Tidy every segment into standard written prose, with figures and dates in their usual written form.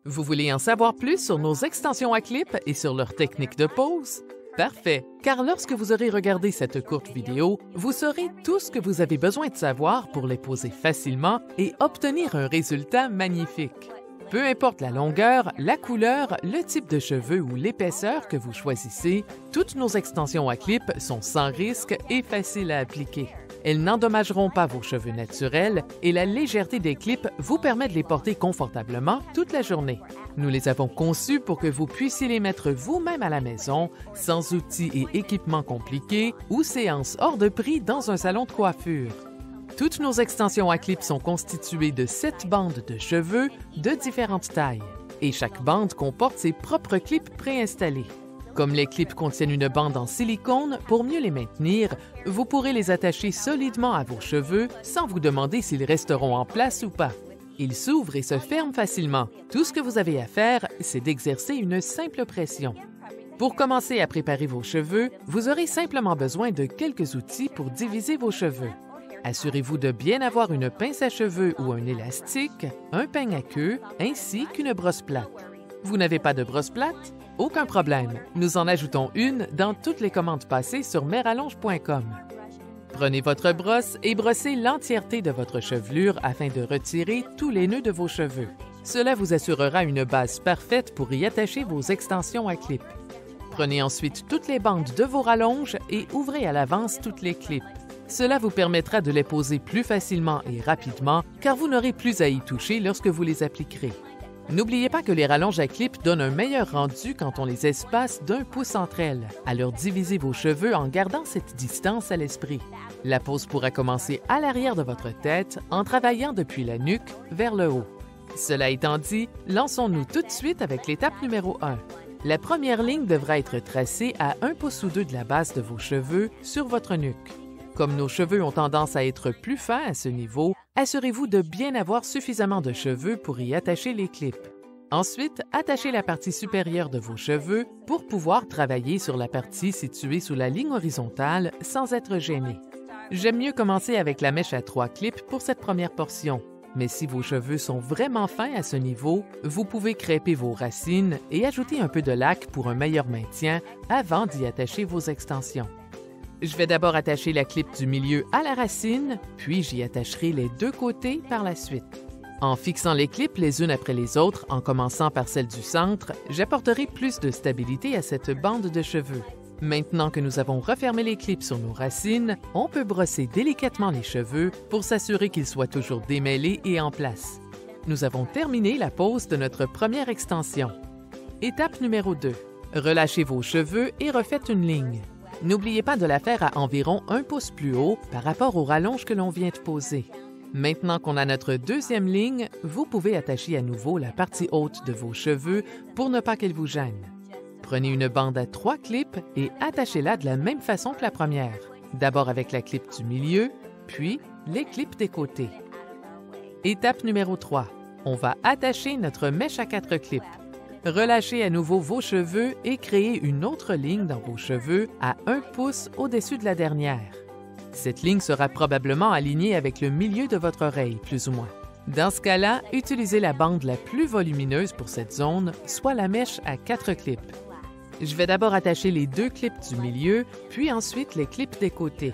Vous voulez en savoir plus sur nos extensions à clip et sur leur technique de pose? Parfait, car lorsque vous aurez regardé cette courte vidéo, vous saurez tout ce que vous avez besoin de savoir pour les poser facilement et obtenir un résultat magnifique. Peu importe la longueur, la couleur, le type de cheveux ou l'épaisseur que vous choisissez, toutes nos extensions à clip sont sans risque et faciles à appliquer. Elles n'endommageront pas vos cheveux naturels et la légèreté des clips vous permet de les porter confortablement toute la journée. Nous les avons conçus pour que vous puissiez les mettre vous-même à la maison, sans outils et équipements compliqués ou séances hors de prix dans un salon de coiffure. Toutes nos extensions à clip sont constituées de 7 bandes de cheveux de différentes tailles et chaque bande comporte ses propres clips préinstallés. Comme les clips contiennent une bande en silicone, pour mieux les maintenir, vous pourrez les attacher solidement à vos cheveux sans vous demander s'ils resteront en place ou pas. Ils s'ouvrent et se ferment facilement. Tout ce que vous avez à faire, c'est d'exercer une simple pression. Pour commencer à préparer vos cheveux, vous aurez simplement besoin de quelques outils pour diviser vos cheveux. Assurez-vous de bien avoir une pince à cheveux ou un élastique, un peigne à queue, ainsi qu'une brosse plate. Vous n'avez pas de brosse plate? Aucun problème, nous en ajoutons une dans toutes les commandes passées sur merallonge.com. Prenez votre brosse et brossez l'entièreté de votre chevelure afin de retirer tous les nœuds de vos cheveux. Cela vous assurera une base parfaite pour y attacher vos extensions à clip. Prenez ensuite toutes les bandes de vos rallonges et ouvrez à l'avance toutes les clips. Cela vous permettra de les poser plus facilement et rapidement car vous n'aurez plus à y toucher lorsque vous les appliquerez. N'oubliez pas que les rallonges à clip donnent un meilleur rendu quand on les espace d'1 pouce entre elles. Alors divisez vos cheveux en gardant cette distance à l'esprit. La pose pourra commencer à l'arrière de votre tête en travaillant depuis la nuque vers le haut. Cela étant dit, lançons-nous tout de suite avec l'étape numéro 1. La première ligne devra être tracée à 1 pouce ou 2 de la base de vos cheveux sur votre nuque. Comme nos cheveux ont tendance à être plus fins à ce niveau, assurez-vous de bien avoir suffisamment de cheveux pour y attacher les clips. Ensuite, attachez la partie supérieure de vos cheveux pour pouvoir travailler sur la partie située sous la ligne horizontale sans être gêné. J'aime mieux commencer avec la mèche à 3 clips pour cette première portion, mais si vos cheveux sont vraiment fins à ce niveau, vous pouvez crêper vos racines et ajouter un peu de lac pour un meilleur maintien avant d'y attacher vos extensions. Je vais d'abord attacher la clip du milieu à la racine, puis j'y attacherai les 2 côtés par la suite. En fixant les clips les unes après les autres, en commençant par celle du centre, j'apporterai plus de stabilité à cette bande de cheveux. Maintenant que nous avons refermé les clips sur nos racines, on peut brosser délicatement les cheveux pour s'assurer qu'ils soient toujours démêlés et en place. Nous avons terminé la pose de notre première extension. Étape numéro 2. Relâchez vos cheveux et refaites une ligne. N'oubliez pas de la faire à environ 1 pouce plus haut par rapport aux rallonges que l'on vient de poser. Maintenant qu'on a notre deuxième ligne, vous pouvez attacher à nouveau la partie haute de vos cheveux pour ne pas qu'elle vous gêne. Prenez une bande à 3 clips et attachez-la de la même façon que la première. D'abord avec la clip du milieu, puis les clips des côtés. Étape numéro 3. On va attacher notre mèche à 4 clips. Relâchez à nouveau vos cheveux et créez une autre ligne dans vos cheveux à 1 pouce au-dessus de la dernière. Cette ligne sera probablement alignée avec le milieu de votre oreille, plus ou moins. Dans ce cas-là, utilisez la bande la plus volumineuse pour cette zone, soit la mèche à 4 clips. Je vais d'abord attacher les 2 clips du milieu, puis ensuite les clips des côtés.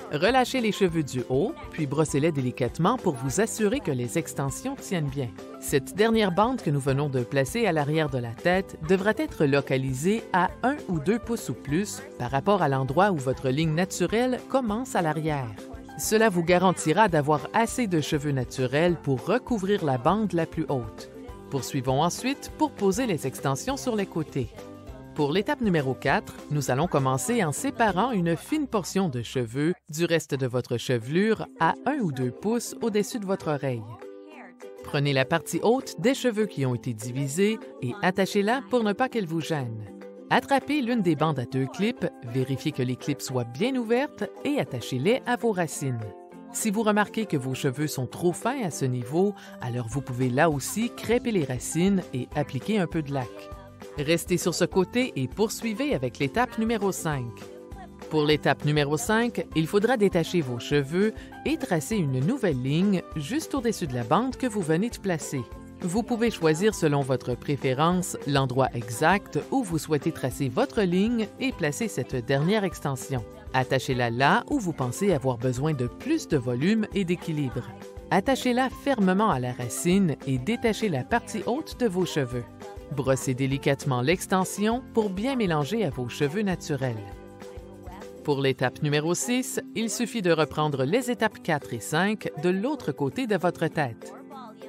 Relâchez les cheveux du haut, puis brossez-les délicatement pour vous assurer que les extensions tiennent bien. Cette dernière bande que nous venons de placer à l'arrière de la tête devra être localisée à 1 ou 2 pouces ou plus par rapport à l'endroit où votre ligne naturelle commence à l'arrière. Cela vous garantira d'avoir assez de cheveux naturels pour recouvrir la bande la plus haute. Poursuivons ensuite pour poser les extensions sur les côtés. Pour l'étape numéro 4, nous allons commencer en séparant une fine portion de cheveux du reste de votre chevelure à 1 ou 2 pouces au-dessus de votre oreille. Prenez la partie haute des cheveux qui ont été divisés et attachez-la pour ne pas qu'elle vous gêne. Attrapez l'une des bandes à 2 clips, vérifiez que les clips soient bien ouvertes et attachez-les à vos racines. Si vous remarquez que vos cheveux sont trop fins à ce niveau, alors vous pouvez là aussi crêper les racines et appliquer un peu de lac. Restez sur ce côté et poursuivez avec l'étape numéro 5. Pour l'étape numéro 5, il faudra détacher vos cheveux et tracer une nouvelle ligne juste au-dessus de la bande que vous venez de placer. Vous pouvez choisir selon votre préférence l'endroit exact où vous souhaitez tracer votre ligne et placer cette dernière extension. Attachez-la là où vous pensez avoir besoin de plus de volume et d'équilibre. Attachez-la fermement à la racine et détachez la partie haute de vos cheveux. Brossez délicatement l'extension pour bien mélanger à vos cheveux naturels. Pour l'étape numéro 6, il suffit de reprendre les étapes 4 et 5 de l'autre côté de votre tête.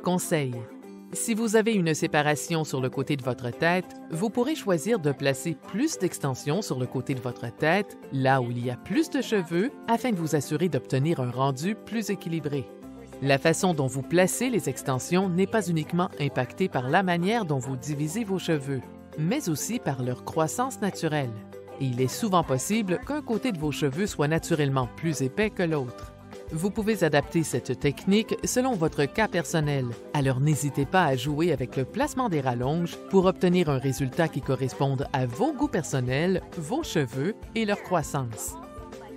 Conseil: si vous avez une séparation sur le côté de votre tête, vous pourrez choisir de placer plus d'extensions sur le côté de votre tête, là où il y a plus de cheveux, afin de vous assurer d'obtenir un rendu plus équilibré. La façon dont vous placez les extensions n'est pas uniquement impactée par la manière dont vous divisez vos cheveux, mais aussi par leur croissance naturelle. Et il est souvent possible qu'un côté de vos cheveux soit naturellement plus épais que l'autre. Vous pouvez adapter cette technique selon votre cas personnel, alors n'hésitez pas à jouer avec le placement des rallonges pour obtenir un résultat qui corresponde à vos goûts personnels, vos cheveux et leur croissance.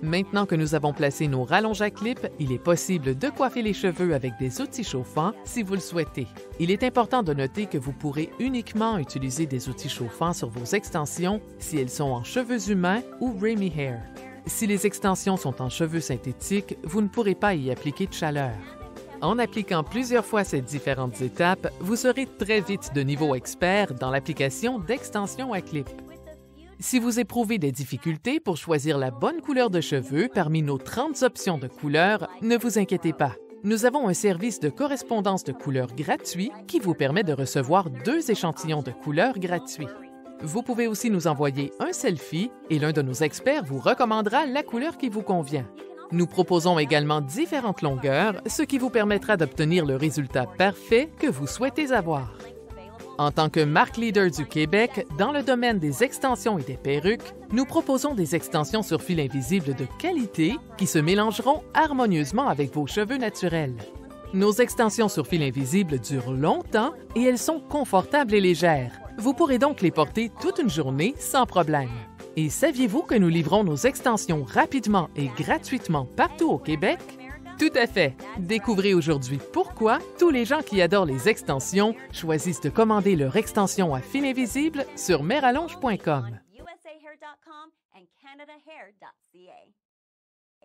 Maintenant que nous avons placé nos rallonges à clip, il est possible de coiffer les cheveux avec des outils chauffants si vous le souhaitez. Il est important de noter que vous pourrez uniquement utiliser des outils chauffants sur vos extensions si elles sont en cheveux humains ou Remy Hair. Si les extensions sont en cheveux synthétiques, vous ne pourrez pas y appliquer de chaleur. En appliquant plusieurs fois ces différentes étapes, vous serez très vite de niveau expert dans l'application d'extensions à clip. Si vous éprouvez des difficultés pour choisir la bonne couleur de cheveux parmi nos 30 options de couleurs, ne vous inquiétez pas. Nous avons un service de correspondance de couleurs gratuit qui vous permet de recevoir 2 échantillons de couleurs gratuits. Vous pouvez aussi nous envoyer un selfie et l'un de nos experts vous recommandera la couleur qui vous convient. Nous proposons également différentes longueurs, ce qui vous permettra d'obtenir le résultat parfait que vous souhaitez avoir. En tant que marque leader du Québec dans le domaine des extensions et des perruques, nous proposons des extensions sur fil invisible de qualité qui se mélangeront harmonieusement avec vos cheveux naturels. Nos extensions sur fil invisible durent longtemps et elles sont confortables et légères. Vous pourrez donc les porter toute une journée sans problème. Et saviez-vous que nous livrons nos extensions rapidement et gratuitement partout au Québec? Tout à fait! Découvrez aujourd'hui pourquoi tous les gens qui adorent les extensions choisissent de commander leur extension à fil invisible sur merallonge.com.